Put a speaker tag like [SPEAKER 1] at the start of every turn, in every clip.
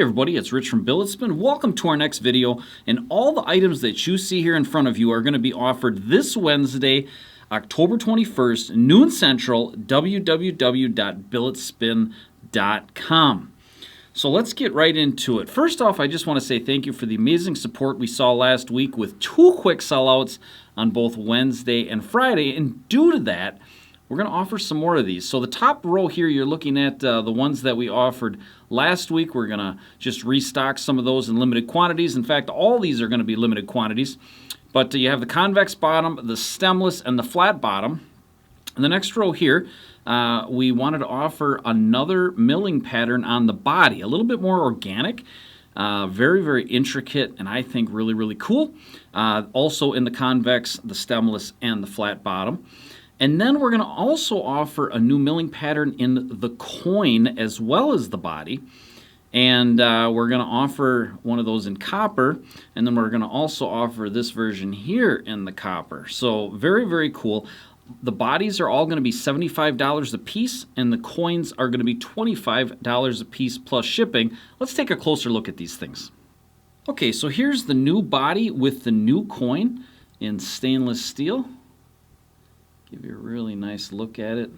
[SPEAKER 1] everybody, it's Rich from Billet Spin. Welcome to our next video, and all the items that you see here in front of you are going to be offered this Wednesday, October 21st, noon central, www.billetspin.com. So let's get right into it. First off, I just want to say thank you for the amazing support we saw last week with 2 quick sellouts on both Wednesday and Friday, and due to that, we're going to offer some more of these. So the top row here, you're looking at the ones that we offered last week. We're going to just restock some of those in limited quantities. In fact, all these are going to be limited quantities. But you have the convex bottom, the stemless, and the flat bottom. And the next row here, we wanted to offer another milling pattern on the body, a little bit more organic. Very, very intricate, and I think really, really cool. Also in the convex, the stemless, and the flat bottom. And then we're going to also offer a new milling pattern in the coin as well as the body. And we're going to offer one of those in copper. And then we're going to also offer this version here in the copper. So very, very cool. The bodies are all going to be $75 a piece, and the coins are going to be $25 a piece plus shipping. Let's take a closer look at these things. Okay, so here's the new body with the new coin in stainless steel. Give you a really nice look at it.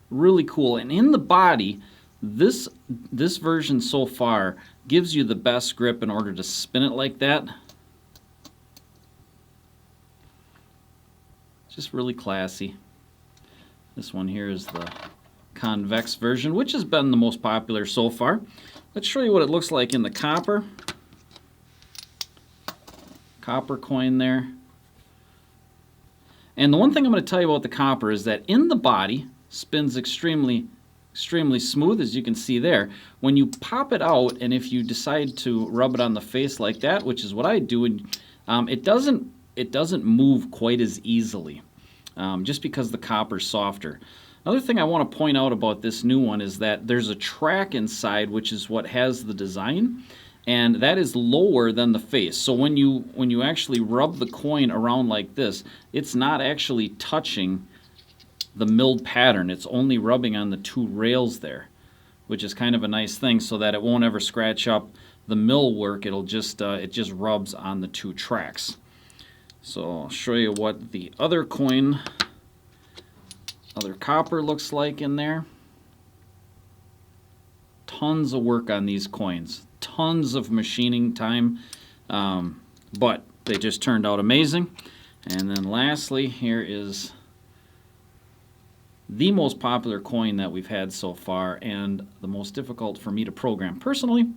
[SPEAKER 1] Really cool. And in the body, this version so far gives you the best grip in order to spin it like that. Just really classy. This one here is the convex version, which has been the most popular so far. Let's show you what it looks like in the copper. Copper coin there. And the one thing I'm going to tell you about the copper is that in the body, spins extremely smooth, as you can see there. When you pop it out, and if you decide to rub it on the face like that, which is what I do, it doesn't move quite as easily, just because the copper's softer. Another thing I want to point out about this new one is that there's a track inside, which is what has the design, and that is lower than the face. So when you actually rub the coin around like this, it's not actually touching the milled pattern. It's only rubbing on the 2 rails there, which is kind of a nice thing so that it won't ever scratch up the mill work. It'll just it just rubs on the 2 tracks. So I'll show you what the other copper looks like in there. Tons of work on these coins. Tons of machining time, but they just turned out amazing. And then lastly, here is the most popular coin that we've had so far and the most difficult for me to program personally.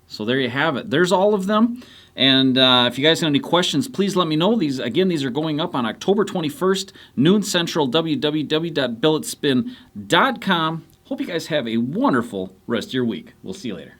[SPEAKER 1] So there you have it. There's all of them. And if you guys have any questions, please let me know. These are going up on October 21st, noon central, www.billetspin.com. Hope you guys have a wonderful rest of your week. We'll see you later.